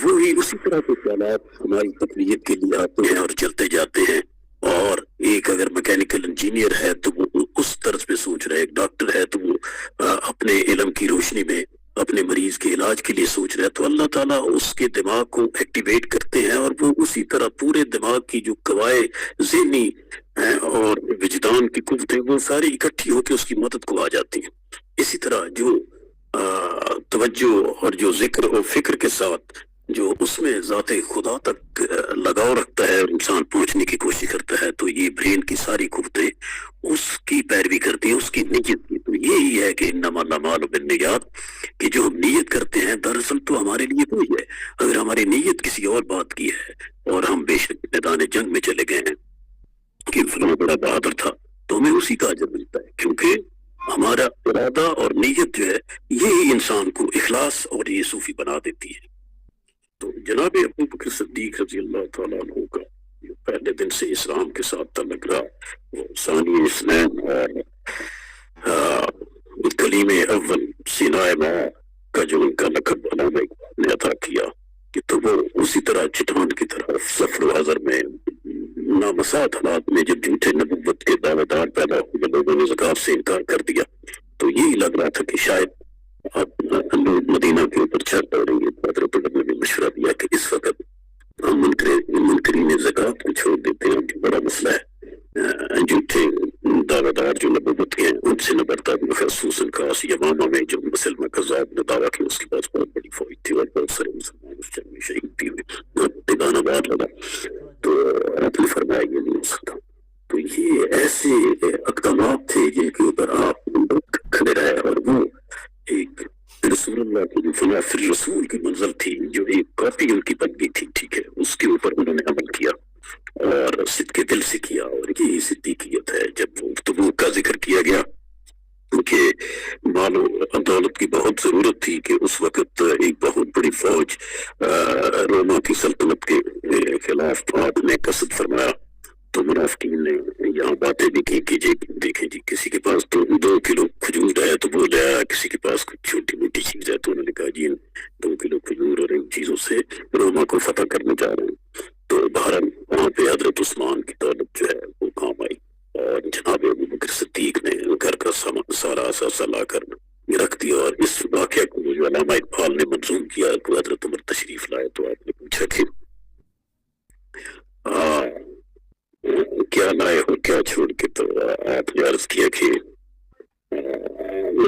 وہی اسی طرح کے خیالات ہماری تقویت کے لیے آتے ہیں اور چلتے جاتے ہیں. اور ایک اگر میکینیکل انجینئر ہے تو وہ اس طرز پہ سوچ رہا ہے، ایک ڈاکٹر ہے تو وہ اپنے علم کی روشنی میں اپنے مریض کے علاج کے لیے سوچ رہا ہے. تو اللہ تعالیٰ اس کے دماغ کو ایکٹیویٹ کرتے ہیں، اور وہ اسی طرح پورے دماغ کی جو قواعد ذہنی اور وجدان کی قوتیں وہ ساری اکٹھی ہو کے اس کی مدد کو آ جاتی ہیں. اسی طرح جو توجہ اور جو ذکر اور فکر کے ساتھ جو اس میں ذات خدا تک لگاؤ رکھتا ہے اور انسان پہنچنے کی کوشش کرتا ہے، تو یہ برین کی ساری قوتیں اس کی پیروی کرتی ہیں، اس کی نیت کی. تو یہی ہے کہ انما الاعمال بالنیات، کہ جو ہم نیت کرتے ہیں دراصل تو ہمارے لیے وہی ہے. اگر ہماری نیت کسی اور بات کی ہے اور ہم بے شک میدان جنگ میں چلے گئے ہیں کہ فلاں بڑا بہادر تھا، تو ہمیں اسی کا اجر ملتا ہے، کیونکہ ہمارا ارادہ اور نیت جو ہے یہی انسان کو اخلاص اور یہ صوفی بنا دیتی ہے. تو جناب ابو بکر صدیق رضی اللہ تعالیٰ عنہ کا جو پہلے دن سے اسلام کے ساتھ تعلق رہا، وہ ثانی اسنین اور کلیم اول سینائے ماں کا جو ان کا لقب علامہ اقبال نے عطا کیا، کہ تو وہ اسی طرح چٹان کی طرح سفر و حضر میں نامساعد حالات میں جب جھوٹے نبوت کے دعوے دار پیدا ہوئے، لوگوں نے زکوٰۃ سے انکار کر دیا، تو یہی لگ رہا تھا کہ شاید مدینہ کے اوپر چھت پڑ رہی ہے. حضرت عمر نے بھی مشورہ دیا کہ اس وقت ہم منکرین زکوٰۃ کو چھوڑ دیتے ہیں، جو بڑا مسئلہ ہے. جھوٹے دعوے دار جو نبوت کے ہیں ان سے نبرتا، خصوصاً خاص یمامہ میں جو مسلمہ کذاب نے دعویٰ کیا، اس کے پاس بہت بڑی فوج تھی اور بہت سارے مسلمان اس جنگ میں شہید بھی ہوئے، ٹھکانہ بار لگا. تو آپ نے فرمایا یہ نہیں ہو سکتا. تو یہ ایسے اقدامات تھے جن کے اوپر آپ کھڑے رہے، اور وہ ایک رسول اللہ کی جو فی رسول کی منزل تھی، جو ایک کاپی ان کی بن گئی تھی، ٹھیک ہے، اس کے اوپر انہوں نے عمل کیا اور صدق دل سے کیا. اور یہی صدیقیت ہے. جب تبوک کا ذکر کیا گیا کہ مال و دولت کی بہت ضرورت تھی، کہ اس وقت ایک بہت بڑی فوج روما کی سلطنت کے خلاف آپ نے قصد فرمایا، تو تو منافقین نے یہاں باتیں بھی کی کہ جی دیکھیں جی کسی کے پاس تو 2 کلو کھجور ہے تو وہ لے آیا, کسی کے پاس کچھ چھوٹی موٹی چیز ہے تو انہوں نے کہا جی 2 کلو کھجور اور ان چیزوں سے روما کو فتح کرنے جا رہے ہیں. تو بہرحال وہاں پہ حضرت عثمان کی دولت جو ہے وہ کام آئی, اور جناب ابو بکر صدیق نے گھر کا سارا اثاثہ لا کر رکھ دیا. اور اس واقعہ کو جو علامہ اقبال نے منظوم کیا کہ حضرت عمر تشریف لائے تو آپ نے پوچھا کہ کیا لائے ہو کیا چھوڑ کے, تو آپ نے عرض کیا کہ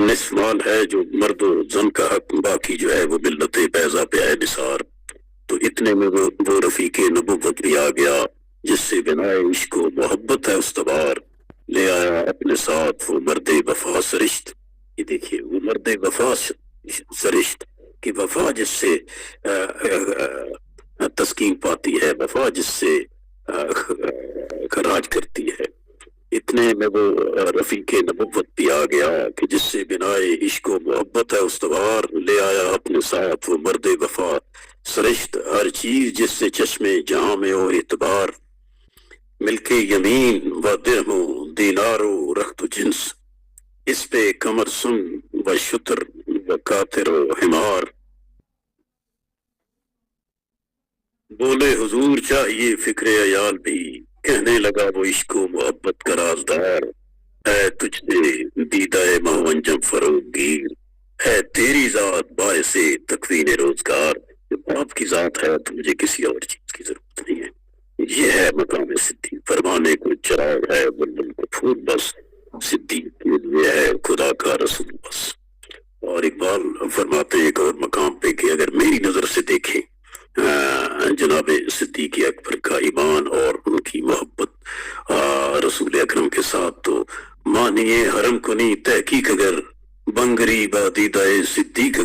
نصف مال ہے جو مرد و زن کا حق, باقی جو ہے وہ ملت بیضا پہ ہے نثار. تو اتنے میں وہ رفیق نبوت بھی آ گیا جس سے بنائے عشق و محبت ہے استوار, لے آیا اپنے ساتھ وہ مرد وفا سرشت. یہ دیکھیے وہ مرد وفا سرشت کہ وفا جس سے تسکین پاتی ہے, وفا جس سے خراج کرتی ہے. اتنے میں وہ رفیق نبوت بھی آ گیا کہ جس سے بنائے عشق و محبت ہے استوار, لے آیا اپنے ساتھ وہ مرد وفا سرشت. ہر چیز جس سے چشمے جہاں میں ہو اعتبار, مل کے یمین و درہم و دینار و رخت و جنس, اس پہ کمر سن و شتر و کاتر و حمار. بولے حضور چاہیے فکر عیال بھی, کہنے لگا وہ عشق و محبت کا رازدار. ہے تجھ سے دیدہ ماہ انجم فروغ گیر, ہے تیری ذات باعث تکوین روزگار. جب آپ کی ذات ہے تو مجھے کسی اور چیز کی ضرورت نہیں ہے. یہ ہے مقام صدیق, فرمانے کو چراغ ہے بلبل کو پھول بس, صدیق کے لیے ہے خدا کا رسول بس. اور اقبال فرماتے ہیں ایک اور مقام پہ کہ اگر میری نظر سے دیکھیں جناب صدیق اکبر کا ایمان اور ان کی محبت رسول اکرم کے ساتھ, تو مانیے حرم کنی تحقیق اگر بنگری بادیدہ صدیق,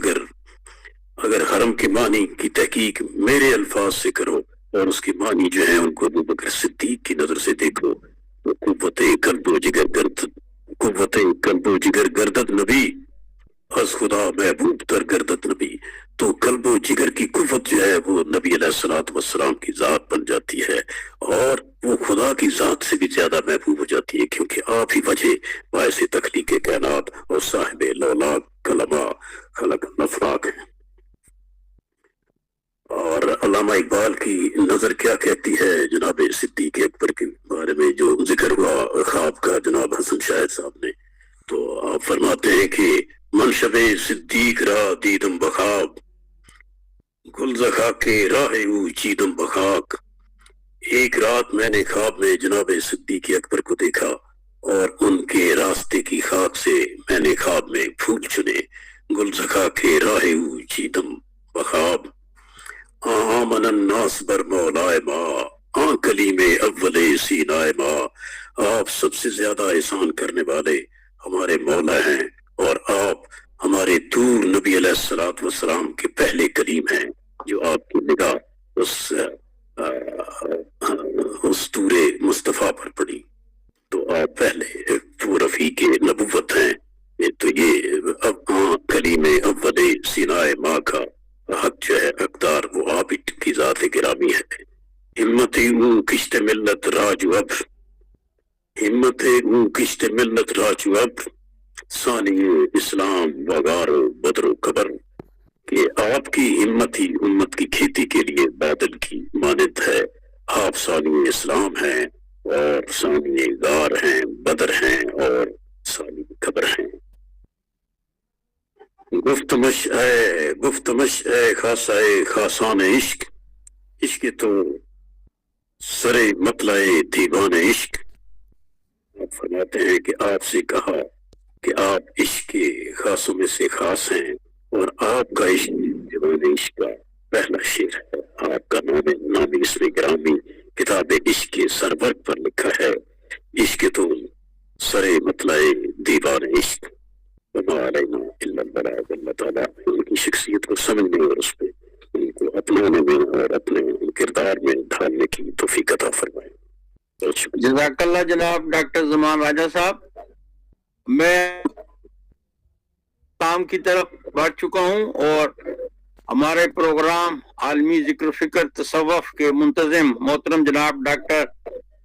اگر حرم کے معنی کی تحقیق میرے الفاظ سے کرو اور اس کے معنی جو ہیں ان کو ابو بکر صدیق کی نظر سے دیکھو, تو قوت قلب و جگر گردد نبی از خدا محبوب تر گردد نبی. تو قلب و جگر کی قوت جو ہے وہ نبی علیہ الصلوۃ والسلام کی ذات بن جاتی ہے, اور وہ خدا کی ذات سے بھی زیادہ محبوب ہو جاتی ہے, کیونکہ آپ ہی وجہ باعث تخلیق کائنات اور صاحب لولاک کلمہ خلق نفراق ہیں. اور علامہ اقبال کی نظر کیا کہتی ہے جناب صدیق اکبر کے بارے میں جو ذکر ہوا خواب کا جناب حسن شاہد صاحب نے, تو آپ فرماتے ہیں کہ منشب صدیق را دیدم بخواب, گل زخا کے راہ او چیدم بخاک. ایک رات میں نے خواب میں جناب صدیق اکبر کو دیکھا اور ان کے راستے کی خاک سے میں نے خواب میں پھول چنے, گل زخا کے راہ او چیدم بخاب. آمن الناس بر مولائے ماں کلیم اول سینائے ماں, آپ سب سے زیادہ احسان کرنے والے ہمارے مولا ہیں, اور آپ ہمارے دور نبی علیہ الصلوۃ والسلام کے پہلے کلیم ہیں جو آپ کی نگاہ اس دور مصطفیٰ پر پڑی. تو آپ پہلے وہ رفیق نبوت ہیں. تو یہ اب کلیم اول سینائے ماں کا حق جو ہے اقدار وہ آپ کی ذات گرامی ہے. ہمت او کشت ملت راجو اب, ہمت او کشت ملت راجو اب, ثانی اسلام وغار بدر و قبر. کہ آپ کی ہمت ہی امت کی کھیتی کے لیے بادل کی مانند ہے. آپ ثانی اسلام ہیں اور ثانی غار ہیں, بدر ہیں اور ثانی قبر ہیں. گفتمش اے خاصائے خاصان عشق, عشق تو سرے مطلع دیوان عشق. آپ فرماتے ہیں کہ آپ سے کہا کہ آپ عشق کے خاصوں میں سے خاص ہیں, اور آپ کا عشق دیوان عشق کا پہلا شعر ہے. آپ کا نام اس میں گرامی کتاب عشق کے سرورق پر لکھا ہے, عشق تو سرے مطلع دیوان عشق. اللہ تعالیٰ ان کی شخصیت کو سمجھنے اور اس پہ ان کو اپنانے میں اور اپنے کردار میں ڈھالنے کی توفیق عطا فرمائے. جزاک اللہ جناب ڈاکٹر زمان راجہ صاحب. میں کام کی طرف بڑھ چکا ہوں اور ہمارے پروگرام عالمی ذکر و فکر تصوف کے منتظم محترم جناب ڈاکٹر